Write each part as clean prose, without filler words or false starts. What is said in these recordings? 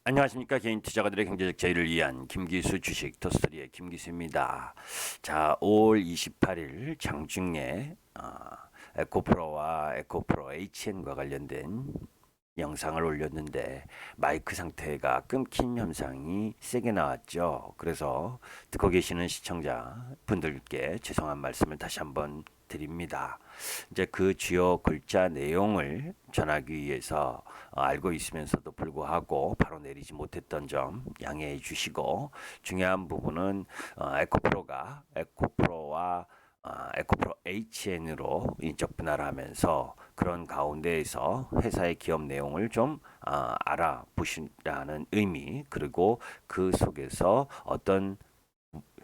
안녕하십니까. 개인 투자가들의 경제적 자유를 위한 김기수 주식 토스토리의 김기수입니다. 자, 5월 28일 장중에 에코프로와 에코프로 HN과 관련된 영상을 올렸는데 마이크 상태가 끊긴 현상이 세게 나왔죠. 그래서 듣고 계시는 시청자 분들께 죄송한 말씀을 다시 한번 드립니다. 이제 그 주요 글자 내용을 전하기 위해서 알고 있으면서도 불구하고 바로 내리지 못했던 점 양해해 주시고, 중요한 부분은 에코프로와 에코프로 HN으로 인적 분할을 하면서 그런 가운데에서 회사의 기업 내용을 좀 알아보시라는 의미, 그리고 그 속에서 어떤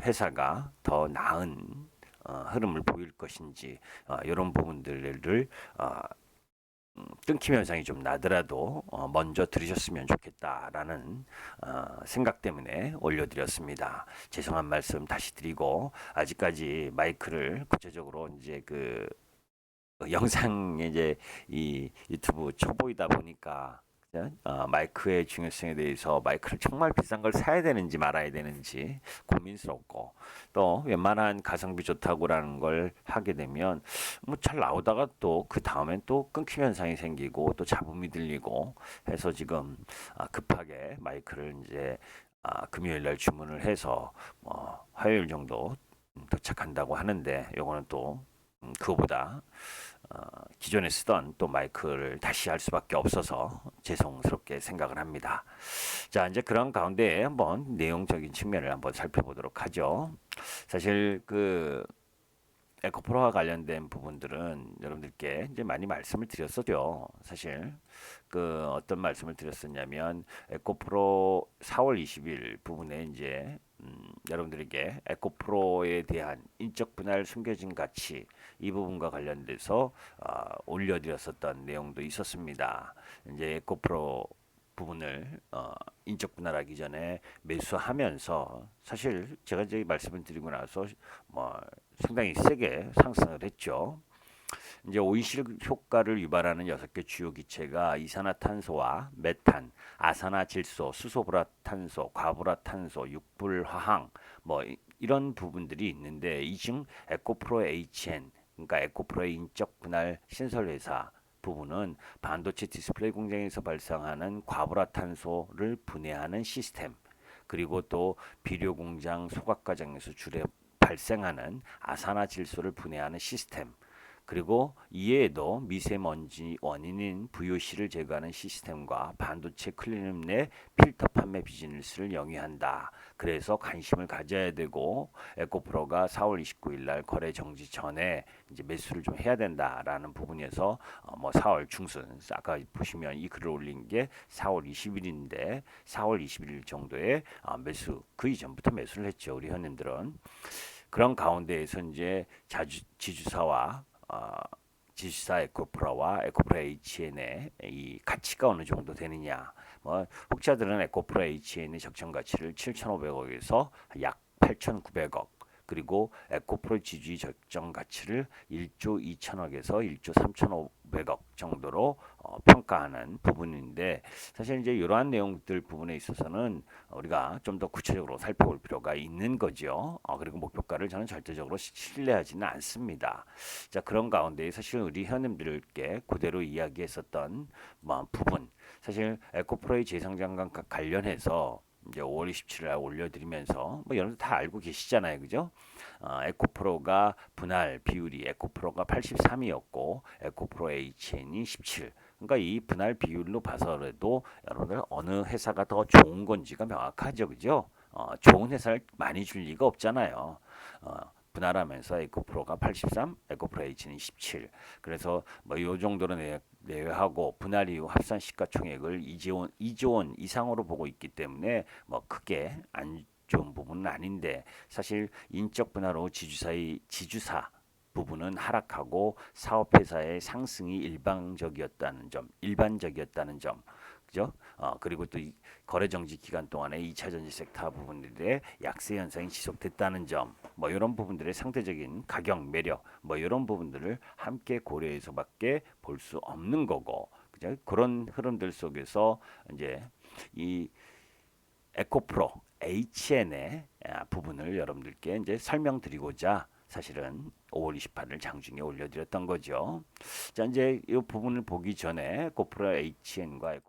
회사가 더 나은 흐름을 보일 것인지, 이런 부분들을 어, 끊김 현상이 좀 나더라도 먼저 들으셨으면 좋겠다라는 생각 때문에 올려드렸습니다. 죄송한 말씀 다시 드리고, 아직까지 마이크를 구체적으로 이제 영상에 이제 이 유튜브 초보이다 보니까 마이크의 중요성에 대해서 마이크를 정말 비싼 걸 사야 되는지 말아야 되는지 고민스럽고, 또 웬만한 가성비 좋다고라는 걸 하게 되면 뭐 잘 나오다가 또 그 다음엔 또 끊김 현상이 생기고 또 잡음이 들리고 해서 지금 급하게 마이크를 이제 금요일 날 주문을 해서 화요일 정도 도착한다고 하는데, 요거는 또 그거보다 기존에 쓰던 또 마이크를 다시 할 수밖에 없어서 죄송스럽게 생각을 합니다. 자, 이제 그런 가운데 한번 내용적인 측면을 한번 살펴보도록 하죠. 사실 에코프로와 관련된 부분들은 여러분들께 이제 많이 말씀을 드렸었죠. 사실 어떤 말씀을 드렸었냐면, 에코프로 4월 20일 부분에 이제 여러분들에게 에코프로에 대한 인적 분할 숨겨진 가치, 이 부분과 관련돼서 올려드렸었던 내용도 있었습니다. 이제 에코프로 부분을 인적 분할하기 전에 매수하면서, 사실 제가 이제 말씀을 드리고 나서 뭐 상당히 세게 상승을 했죠. 이제 오이실 효과를 유발하는 6개 주요 기체가 이산화탄소와 메탄, 아산화질소, 수소불화탄소, 과불화탄소, 육불화학, 뭐 이런 부분들이 있는데, 이 중 에코프로 HN, 그러니까 에코프로의 인적 분할 신설 회사 부분은 반도체 디스플레이 공장에서 발생하는 과불화탄소를 분해하는 시스템, 그리고 또 비료 공장 소각 과정에서 주로 발생하는 아산화질소를 분해하는 시스템, 그리고 이외에도 미세먼지 원인인 VOC를 제거하는 시스템과 반도체 클린룸 내 필터 판매 비즈니스를 영위한다. 그래서 관심을 가져야 되고, 에코프로가 4월 29일 날 거래 정지 전에 이제 매수를 좀 해야 된다라는 부분에서 뭐 4월 중순, 아까 보시면 이 글을 올린 게 4월 20일인데 4월 21일 정도에 매수, 그 이전부터 매수를 했죠. 우리 현님들은. 그런 가운데에서 이제 지주사와 지주사 에코프로와 에코프로 HN의 이 가치가 어느 정도 되느냐. 뭐 혹자들은 에코프로 HN의 적정 가치를 7,500억에서 약 8,900억, 그리고 에코프로 지주의 적정 가치를 1조 2천억에서 1조 3,500억 정도로 평가하는 부분인데, 사실 이제 이러한 내용들 부분에 있어서는 우리가 좀 더 구체적으로 살펴볼 필요가 있는 거죠. 그리고 목표가를 저는 절대적으로 신뢰하지는 않습니다. 자, 그런 가운데 사실 우리 현님들께 그대로 이야기했었던 부분, 사실 에코프로의 재성장과 관련해서 이제 5월 27일 날 올려드리면서 뭐 여러분들 다 알고 계시잖아요, 그죠? 에코프로가 분할 비율이 에코프로가 83이었고 에코프로 HN이 17. 그러니까 이 분할 비율로 봐서라도 여러분들 어느 회사가 더 좋은 건지가 명확하죠, 그죠? 좋은 회사를 많이 줄 리가 없잖아요. 분할하면서 에코프로가 83, 에코프로 H는 17. 그래서 뭐 이 정도로 내외하고 분할 이후 합산 시가총액을 2조 원 이상으로 보고 있기 때문에 뭐 크게 안 좋은 부분은 아닌데, 사실 인적 분할 후 지주사 부분은 하락하고 사업회사의 상승이 일반적이었다는 점, 그죠? 그리고 또 이 거래 정지 기간 동안에 2차 전지 섹터 부분들의 약세 현상이 지속됐다는 점, 뭐 이런 부분들의 상대적인 가격 매력, 뭐 이런 부분들을 함께 고려해서밖에 볼 수 없는 거고, 그죠? 그런 흐름들 속에서 이제 이 에코프로 HN의 부분을 여러분들께 이제 설명드리고자 사실은 5월 28일 장중에 올려드렸던 거죠. 자, 이제 이 부분을 보기 전에 에코프로 HN과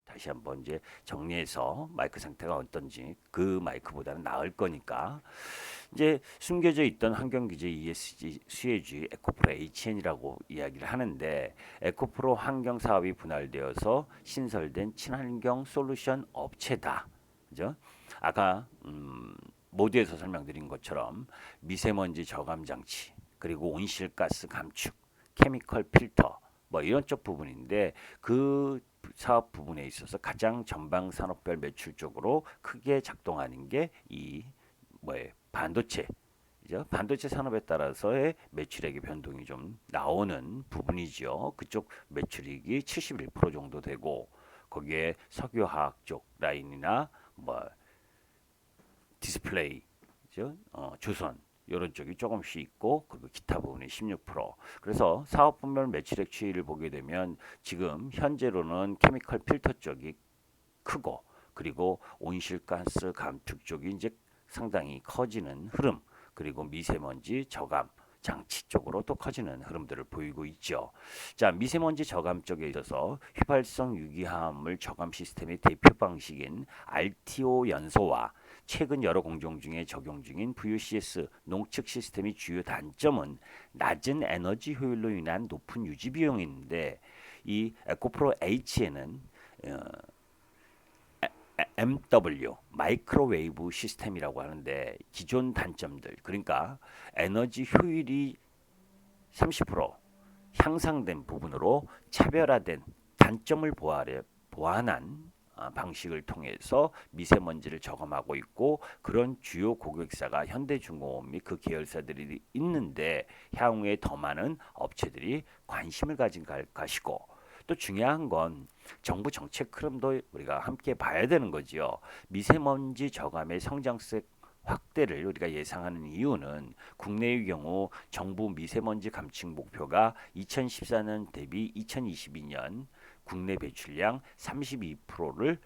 다시 한번 이제 정리해서 마이크 상태가 어떤지 그 마이크보다는 나을 거니까 이제 숨겨져 있던 환경규제 ESG 수혜주의 에코프로 HN이라고 이야기를 하는데 에코프로 환경 사업이 분할되어서 신설된 친환경 솔루션 업체다. 그죠? 아까 모두에서 설명드린 것처럼 미세먼지 저감 장치 그리고 온실가스 감축, 케미컬 필터 뭐 이런 쪽 부분인데 그 사업 부분에 있어서 가장 전방 산업별 매출 쪽으로 크게 작동하는 게 이 뭐에 반도체 죠. 반도체 산업에 따라서의 매출액의 변동이 좀 나오는 부분이죠. 그쪽 매출액이 71% 정도 되고 거기에 석유화학 쪽 라인이나 뭐 디스플레이죠. 조선 이런 쪽이 조금씩 있고 그리고 기타 부분이 16%. 그래서 사업 분별 매출액 추이를 보게 되면 지금 현재로는 케미컬 필터 쪽이 크고 그리고 온실가스 감축 쪽이 이제 상당히 커지는 흐름 그리고 미세먼지 저감 장치 쪽으로 또 커지는 흐름들을 보이고 있죠. 자, 미세먼지 저감 쪽에 있어서 휘발성 유기화합물 저감 시스템의 대표 방식인 RTO 연소와 최근 여러 공정 중에 적용 중인 VOCS 농측 시스템의 주요 단점은 낮은 에너지 효율로 인한 높은 유지 비용인데 이 에코프로 H에는 MW 마이크로웨이브 시스템이라고 하는데 기존 단점들 그러니까 에너지 효율이 30% 향상된 부분으로 차별화된 단점을 보완한 방식을 통해서 미세먼지를 저감하고 있고 그런 주요 고객사가 현대중공업 및 그 계열사들이 있는데 향후에 더 많은 업체들이 관심을 가진 것이고 또 중요한 건 정부 정책 흐름도 우리가 함께 봐야 되는 거지요. 미세먼지 저감의 성장세 확대를 우리가 예상하는 이유는 국내의 경우 정부 미세먼지 감축 목표가 2014년 대비 2022년 국내 배출량 32%를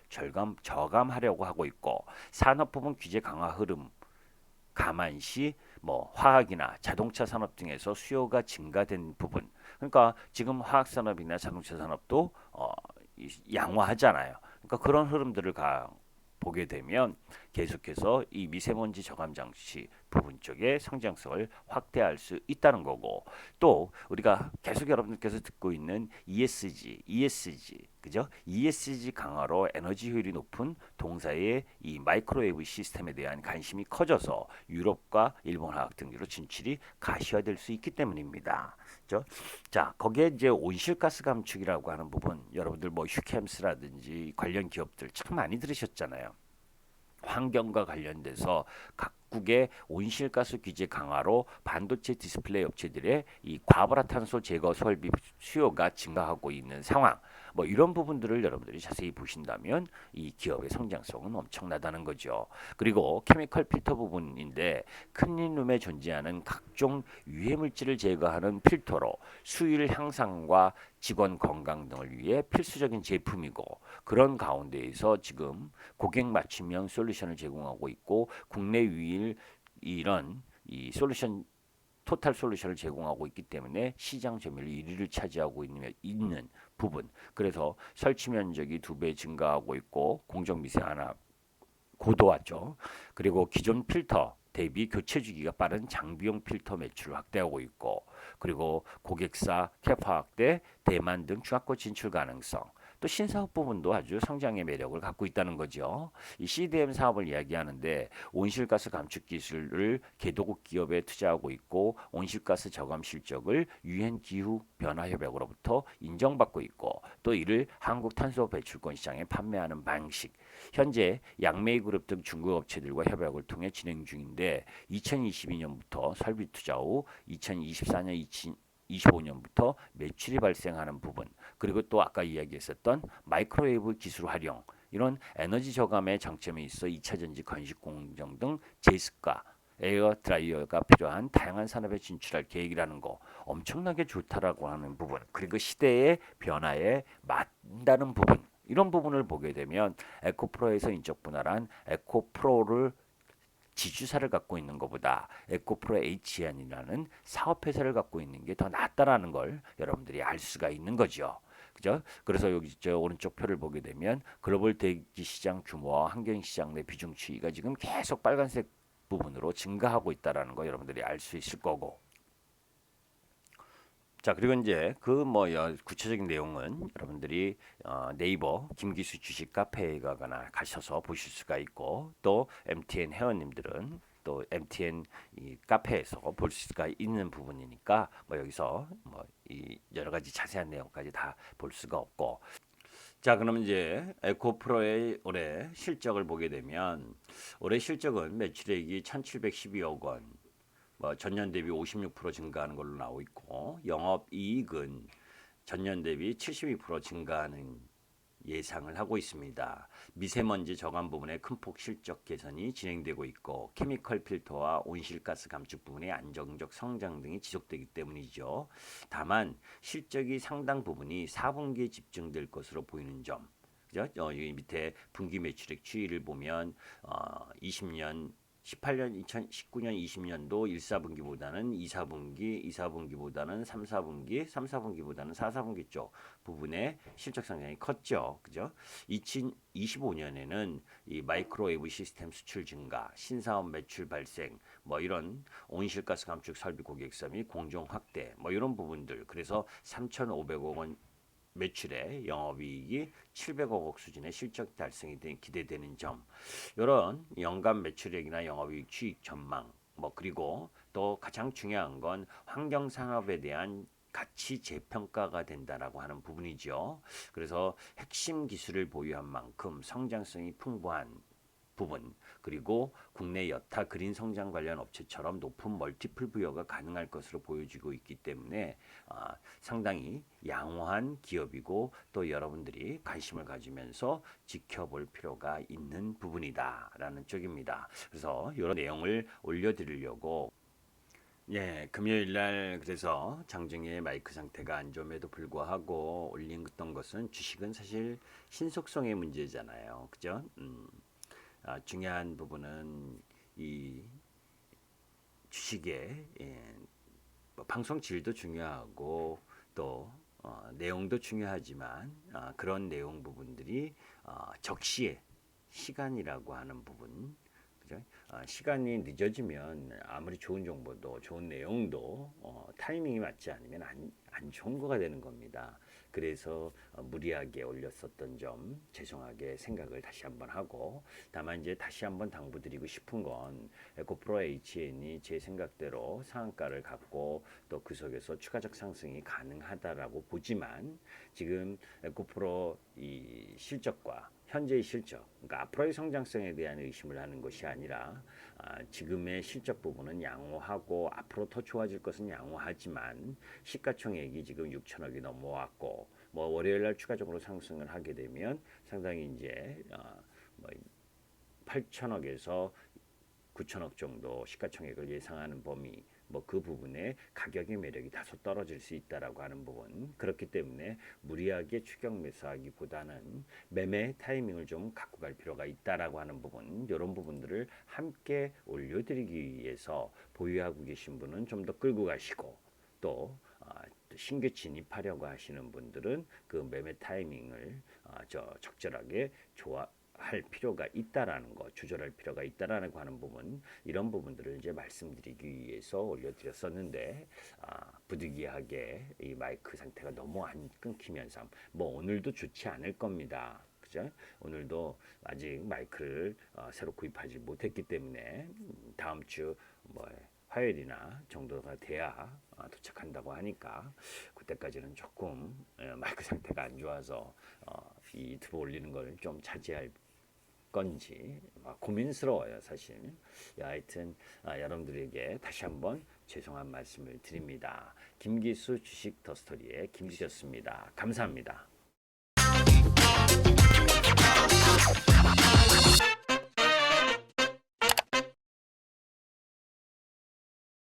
저감하려고 하고 있고, 산업 부분 규제 강화 흐름 감안시 뭐 화학이나 자동차 산업 등에서 수요가 증가된 부분, 그러니까 지금 화학 산업이나 자동차 산업도 양호하잖아요. 그러니까 그런 흐름들을 보게 되면 계속해서 이 미세먼지 저감 장치 부분 쪽의 성장성을 확대할 수 있다는 거고, 또 우리가 계속 여러분들께서 듣고 있는 ESG, 그죠? ESG 강화로 에너지 효율이 높은 동사의 이 마이크로웨이브 시스템에 대한 관심이 커져서 유럽과 일본 화학 등지로 진출이 가시화될 수 있기 때문입니다. 그죠? 자, 거기에 이제 온실가스 감축이라고 하는 부분, 여러분들 뭐 휴캠스라든지 관련 기업들 참 많이 들으셨잖아요. 환경과 관련돼서 각국의 온실가스 규제 강화로 반도체 디스플레이 업체들의 이 과발화탄소 제거 설비 수요가 증가하고 있는 상황, 뭐 이런 부분들을 여러분들이 자세히 보신다면 이 기업의 성장성은 엄청나다는 거죠. 그리고 케미컬 필터 부분인데, 클린룸에 존재하는 각종 유해 물질을 제거하는 필터로 수율 향상과 직원 건강 등을 위해 필수적인 제품이고, 그런 가운데에서 지금 고객 맞춤형 솔루션을 제공하고 있고, 국내 유일 이런 이 솔루션 토탈 솔루션을 제공하고 있기 때문에 시장 점유율 1위를 차지하고 있는 부분. 그래서 설치 면적이 2배 증가하고 있고, 공정 미세 하나 고도화죠. 그리고 기존 필터 대비 교체 주기가 빠른 장비용 필터 매출을 확대하고 있고, 그리고 고객사 캐파 확대, 대만 등 중화권 진출 가능성, 또 신사업 부분도 아주 성장의 매력을 갖고 있다는 거죠. 이 CDM 사업을 이야기하는데, 온실가스 감축 기술을 개도국 기업에 투자하고 있고, 온실가스 저감 실적을 유엔 기후 변화 협약으로부터 인정받고 있고, 또 이를 한국 탄소 배출권 시장에 판매하는 방식, 현재 양메이 그룹 등 중국 업체들과 협약을 통해 진행 중인데, 2022년부터 설비 투자 후 2024년 25년부터 매출이 발생하는 부분, 그리고 또 아까 이야기했었던 마이크로웨이브 기술 활용, 이런 에너지 저감의 장점이 있어 2차 전지 건식 공정 등 제습과 에어 드라이어가 필요한 다양한 산업에 진출할 계획이라는 거, 엄청나게 좋다라고 하는 부분, 그리고 시대의 변화에 맞다는 부분, 이런 부분을 보게 되면 에코프로에서 인적 분할한 에코프로를 지주사를 갖고 있는 것보다 에코프로 HN이라는 사업회사를 갖고 있는 게 더 낫다라는 걸 여러분들이 알 수가 있는 거죠. 그죠? 그래서 여기 저 오른쪽 표를 보게 되면 글로벌 대기 시장 규모와 환경 시장 내 비중 추이가 지금 계속 빨간색 부분으로 증가하고 있다라는 거 여러분들이 알 수 있을 거고. 자, 그리고 이제 그 뭐 구체적인 내용은 여러분들이 네이버 김기수 주식 카페에 가셔서 보실 수가 있고, 또 MTN 회원님들은 또 MTN 이 카페에서 볼 수가 있는 부분이니까, 뭐 여기서 뭐 이 여러 가지 자세한 내용까지 다 볼 수가 없고. 자, 그럼 이제 에코프로의 올해 실적을 보게 되면, 올해 실적은 매출액이 1,712억 원, 뭐 전년 대비 56% 증가하는 걸로 나오고 있고, 영업이익은 전년 대비 72% 증가하는 예상을 하고 있습니다. 미세먼지 저감 부분의 큰 폭 실적 개선이 진행되고 있고, 케미컬 필터와 온실가스 감축 부분의 안정적 성장 등이 지속되기 때문이죠. 다만 실적이 상당 부분이 4분기에 집중될 것으로 보이는 점, 그죠? 여기 밑에 분기 매출액 추이를 보면 20년 18년, 2019년, 20년도 1, 4분기보다는 2, 4분기, 2, 4분기보다는 3, 4분기, 3, 4분기보다는 4, 4분기 쪽 부분에 실적 상승이 컸죠. 그죠? 2025년에는 이 마이크로웨이브 시스템 수출 증가, 신사업 매출 발생, 뭐 이런 온실가스 감축 설비 고객사 및 공정 확대, 뭐 이런 부분들. 그래서 3,500억 원 매출에 영업이익이 700억 수준의 실적 달성이 기대되는 점, 이런 연간 매출액이나 영업이익 추익 전망, 뭐 그리고 또 가장 중요한 건 환경 산업에 대한 가치 재평가가 된다라고 하는 부분이죠. 그래서 핵심 기술을 보유한 만큼 성장성이 풍부한 부분, 그리고 국내 여타 그린 성장 관련 업체처럼 높은 멀티플 부여가 가능할 것으로 보여지고 있기 때문에 상당히 양호한 기업이고 또 여러분들이 관심을 가지면서 지켜볼 필요가 있는 부분이다라는 쪽입니다. 그래서 이런 내용을 올려드리려고 예, 금요일 날 그래서 장중에 마이크 상태가 안 좋음에도 불구하고 올렸던 것은 주식은 사실 신속성의 문제잖아요. 그죠? 중요한 부분은 이 주식의 뭐 방송 질도 중요하고 또 내용도 중요하지만 그런 내용 부분들이 적시에 시간이라고 하는 부분, 그죠? 시간이 늦어지면 아무리 좋은 정보도 좋은 내용도 타이밍이 맞지 않으면 안 좋은 거가 되는 겁니다. 그래서 무리하게 올렸었던 점 죄송하게 생각을 다시 한번 하고, 다만 이제 다시 한번 당부드리고 싶은 건 에코프로 HN이 제 생각대로 상한가를 갖고 또 그 속에서 추가적 상승이 가능하다라고 보지만, 지금 에코프로 이 실적과 현재의 실적, 그러니까 앞으로의 성장성에 대한 의심을 하는 것이 아니라 지금의 실적 부분은 양호하고 앞으로 더 좋아질 것은 양호하지만 시가총액이 지금 6천억이 넘어왔고 뭐 월요일 날 추가적으로 상승을 하게 되면 상당히 이제 뭐 8천억에서 9천억 정도 시가총액을 예상하는 범위, 뭐 그 부분에 가격의 매력이 다소 떨어질 수 있다라고 하는 부분, 그렇기 때문에 무리하게 추격 매수하기보다는 매매 타이밍을 좀 갖고 갈 필요가 있다라고 하는 부분, 이런 부분들을 함께 올려드리기 위해서 보유하고 계신 분은 좀 더 끌고 가시고, 또 신규 진입하려고 하시는 분들은 그 매매 타이밍을 적절하게 할 필요가 있다라는 거, 조절할 필요가 있다라는 거 하는 부분, 이런 부분들을 이제 말씀드리기 위해서 올려드렸었는데 부득이하게 이 마이크 상태가 너무 안 끊기면서 뭐 오늘도 좋지 않을 겁니다. 그죠? 오늘도 아직 마이크를 새로 구입하지 못했기 때문에 다음 주 뭐 화요일이나 정도가 돼야 도착한다고 하니까 그때까지는 조금 마이크 상태가 안 좋아서 이 유튜브 올리는 걸 좀 자제할 건지 고민스러워요 사실. 하여튼 여러분들에게 다시 한번 죄송한 말씀을 드립니다. 김기수 주식 더스토리의 김기수였습니다. 감사합니다.